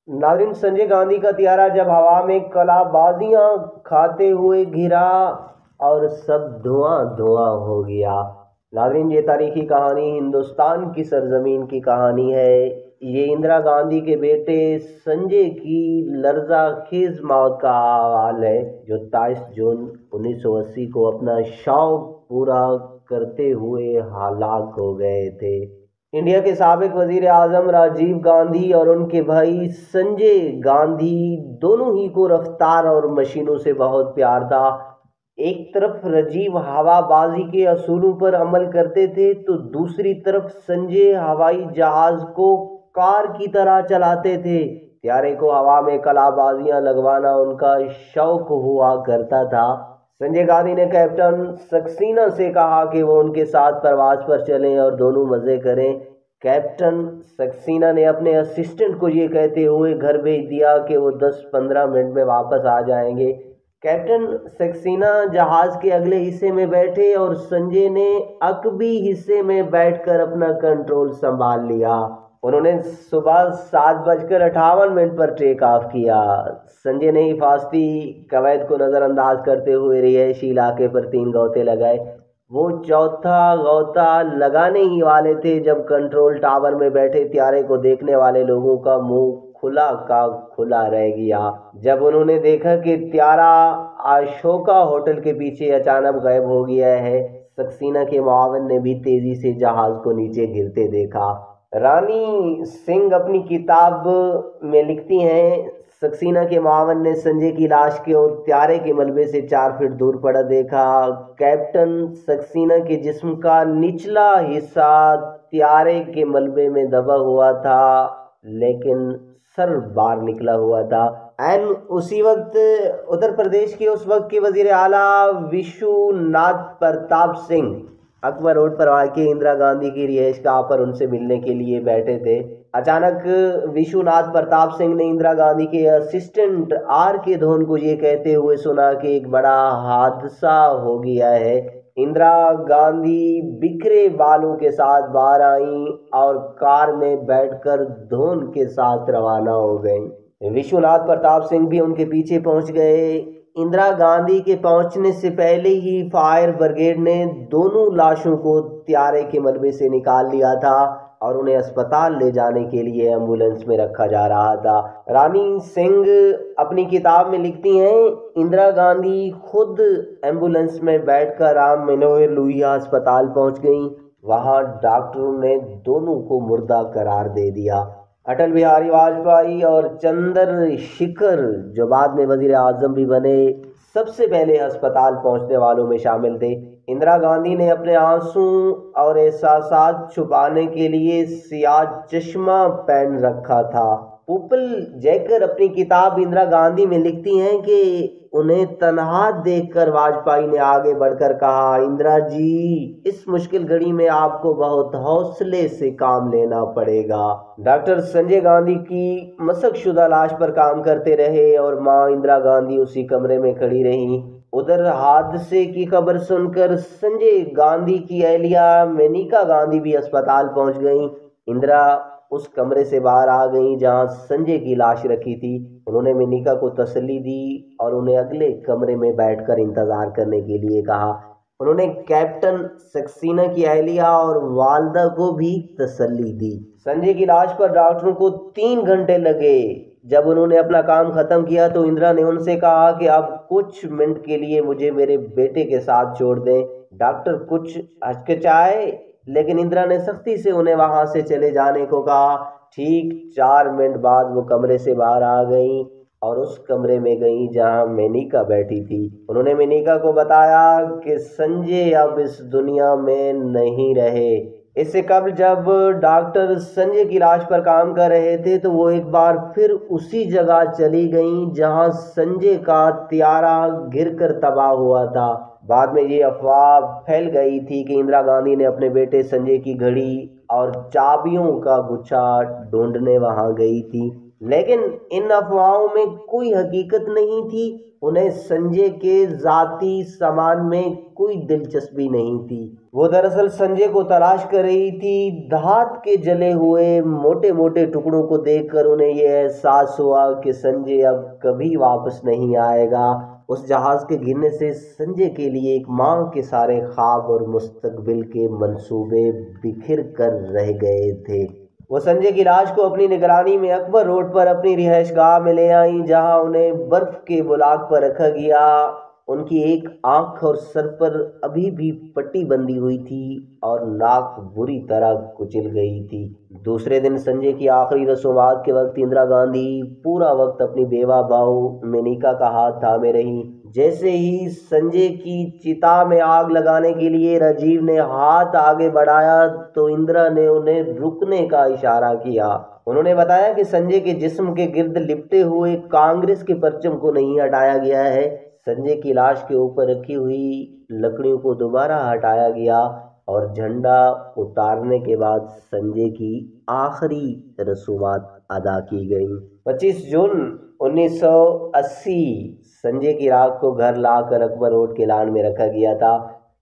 नाज़रीन, संजय गांधी का हत्यारा जब हवा में कलाबाजियां खाते हुए घिरा और सब धुआं धुआं हो गया। नाज़रीन, ये तारीखी कहानी हिंदुस्तान की सरजमीन की कहानी है। ये इंदिरा गांधी के बेटे संजय की लर्ज़ाखेज़ मौत का हाल है, जो 23 जून 1980 को अपना शौक पूरा करते हुए हलाक हो गए थे। इंडिया के साबिक वजीर आजम राजीव गांधी और उनके भाई संजय गांधी दोनों ही को रफ्तार और मशीनों से बहुत प्यार था। एक तरफ राजीव हवाबाजी के असूलों पर अमल करते थे, तो दूसरी तरफ संजय हवाई जहाज को कार की तरह चलाते थे। त्यारे को हवा में कलाबाजियां लगवाना उनका शौक हुआ करता था। संजय गांधी ने कैप्टन सक्सेना से कहा कि वो उनके साथ प्रवास पर चलें और दोनों मज़े करें। कैप्टन सक्सेना ने अपने असिस्टेंट को ये कहते हुए घर भेज दिया कि वो 10-15 मिनट में वापस आ जाएंगे। कैप्टन सक्सेना जहाज के अगले हिस्से में बैठे और संजय ने अकबी हिस्से में बैठकर अपना कंट्रोल संभाल लिया। उन्होंने सुबह 7:58 पर टेक ऑफ किया। संजय ने हिफाजती कवायद को नज़रअंदाज करते हुए रिहायशी इलाके पर 3 गौते लगाए। वो चौथा गौता लगाने ही वाले थे जब कंट्रोल टावर में बैठे त्यारे को देखने वाले लोगों का मुंह खुला का खुला रह गया। जब उन्होंने देखा कि त्यारा अशोका होटल के पीछे अचानक गायब हो गया है, सक्सेना के मुआविन ने भी तेजी से जहाज को नीचे गिरते देखा। रानी सिंह अपनी किताब में लिखती हैं, सक्सेना के मुआविन ने संजय की लाश को त्यारे के मलबे से 4 फीट दूर पड़ा देखा। कैप्टन सक्सेना के जिस्म का निचला हिस्सा त्यारे के मलबे में दबा हुआ था, लेकिन सर बाहर निकला हुआ था। एंड उसी वक्त उत्तर प्रदेश के उस वक्त के वजीर आला विश्वनाथ प्रताप सिंह अकबर रोड पर आके इंदिरा गांधी की रिहाइश गाह पर उनसे मिलने के लिए बैठे थे। अचानक विश्वनाथ प्रताप सिंह ने इंदिरा गांधी के असिस्टेंट आर के धोन को ये कहते हुए सुना कि एक बड़ा हादसा हो गया है। इंदिरा गांधी बिखरे बालों के साथ बाहर आई और कार में बैठकर धोन के साथ रवाना हो गई। विश्वनाथ प्रताप सिंह भी उनके पीछे पहुंच गए। इंदिरा गांधी के पहुंचने से पहले ही फायर ब्रिगेड ने दोनों लाशों को त्यारे के मलबे से निकाल लिया था और उन्हें अस्पताल ले जाने के लिए एम्बुलेंस में रखा जा रहा था। रानी सिंह अपनी किताब में लिखती हैं, इंदिरा गांधी खुद एम्बुलेंस में बैठकर राम मनोहर लोहिया अस्पताल पहुंच गईं। वहां डॉक्टरों ने दोनों को मुर्दा करार दे दिया। अटल बिहारी वाजपेयी और चंद्रशेखर, जो बाद में वजीर आजम भी बने, सबसे पहले अस्पताल पहुंचने वालों में शामिल थे। इंदिरा गांधी ने अपने आंसू और एहसासात छुपाने के लिए सियाह चश्मा पहन रखा था। पुपल जैकर अपनी किताब इंदिरा गांधी में लिखती हैं कि उन्हें तन्हा देखकर वाजपेयी ने आगे बढ़कर कहा, इंदिरा जी, इस मुश्किल घड़ी में आपको बहुत हौसले से काम लेना पड़ेगा। डॉक्टर संजय गांधी की मशकशुदा लाश पर काम करते रहे और मां इंदिरा गांधी उसी कमरे में खड़ी रहीं। उधर हादसे की खबर सुनकर संजय गांधी की अहलिया मेनका गांधी भी अस्पताल पहुंच गईं। इंदिरा उस कमरे से बाहर आ गईं जहां संजय की लाश रखी थी। उन्होंने मेनका को तसल्ली दी और उन्हें अगले कमरे में बैठकर इंतजार करने के लिए कहा। उन्होंने कैप्टन सक्सेना की अहलिया और वालदा को भी तसल्ली दी। संजय की लाश पर डॉक्टरों को 3 घंटे लगे। जब उन्होंने अपना काम खत्म किया तो इंदिरा ने उनसे कहा कि आप कुछ मिनट के लिए मुझे मेरे बेटे के साथ छोड़ दें। डॉक्टर कुछ हचकिचाए, लेकिन इंदिरा ने सख्ती से उन्हें वहां से चले जाने को कहा। ठीक 4 मिनट बाद वो कमरे से बाहर आ गईं और उस कमरे में गईं जहां मेनका बैठी थी। उन्होंने मेनका को बताया कि संजय अब इस दुनिया में नहीं रहे। इससे कबल जब डॉक्टर संजय की लाश पर काम कर रहे थे तो वो एक बार फिर उसी जगह चली गईं जहां संजय का त्यारा गिरकर तबाह हुआ था। बाद में ये अफवाह फैल गई थी कि इंदिरा गांधी ने अपने बेटे संजय की घड़ी और चाबियों का गुच्छा ढूंढने वहां गई थी, लेकिन इन अफवाहों में कोई हकीकत नहीं थी। उन्हें संजय के ज़ाती सामान में कोई दिलचस्पी नहीं थी। वो दरअसल संजय को तलाश कर रही थी। धात के जले हुए मोटे मोटे टुकड़ों को देखकर उन्हें यह एहसास हुआ कि संजय अब कभी वापस नहीं आएगा। उस जहाज के गिरने से संजय के लिए एक माँ के सारे ख्वाब और मुस्तकबिल के मंसूबे बिखर कर रह गए थे। वो संजय की लाश को अपनी निगरानी में अकबर रोड पर अपनी रिहाइशगाह में ले आई, जहां उन्हें बर्फ के बुलाक पर रखा गया। उनकी एक आंख और सर पर अभी भी पट्टी बंधी हुई थी और नाक बुरी तरह कुचल गई थी। दूसरे दिन संजय की आखिरी रसूमात के वक्त इंदिरा गांधी पूरा वक्त अपनी बेवा बहू मेनिका का हाथ थामे रही। जैसे ही संजय की चिता में आग लगाने के लिए राजीव ने हाथ आगे बढ़ाया तो इंदिरा ने उन्हें रुकने का इशारा किया। उन्होंने बताया कि संजय के जिस्म के गिर्द लिपटे हुए कांग्रेस के परचम को नहीं हटाया गया है। संजय की लाश के ऊपर रखी हुई लकड़ियों को दोबारा हटाया गया और झंडा उतारने के बाद संजय की आखिरी रसूमात अदा की गई। 25 जून 1980 संजय की राख को घर लाकर अकबर रोड के लान में रखा गया था।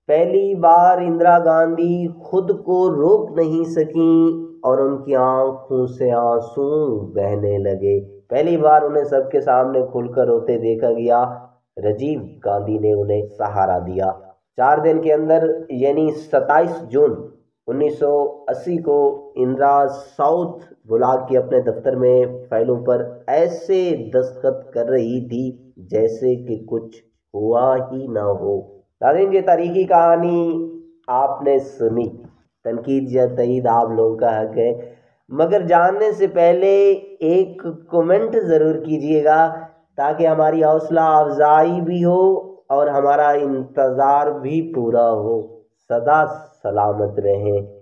पहली बार इंदिरा गांधी खुद को रोक नहीं सकी और उनकी आंखों से आंसू बहने लगे। पहली बार उन्हें सबके सामने खुलकर रोते देखा गया। राजीव गांधी ने उन्हें सहारा दिया। 4 दिन के अंदर यानी 27 जून 1980 को इंदिरा साउथ ब्लॉक के अपने दफ्तर में फाइलों पर ऐसे दस्तखत कर रही थी जैसे कि कुछ हुआ ही ना हो। नाज़रीन, ये तारीखी कहानी आपने सुनी। तनकीद या तईद आप लोगों का हक है, मगर जानने से पहले एक कमेंट ज़रूर कीजिएगा ताकि हमारी हौसला अफजाई भी हो और हमारा इंतज़ार भी पूरा हो। सदा सलामत रहें।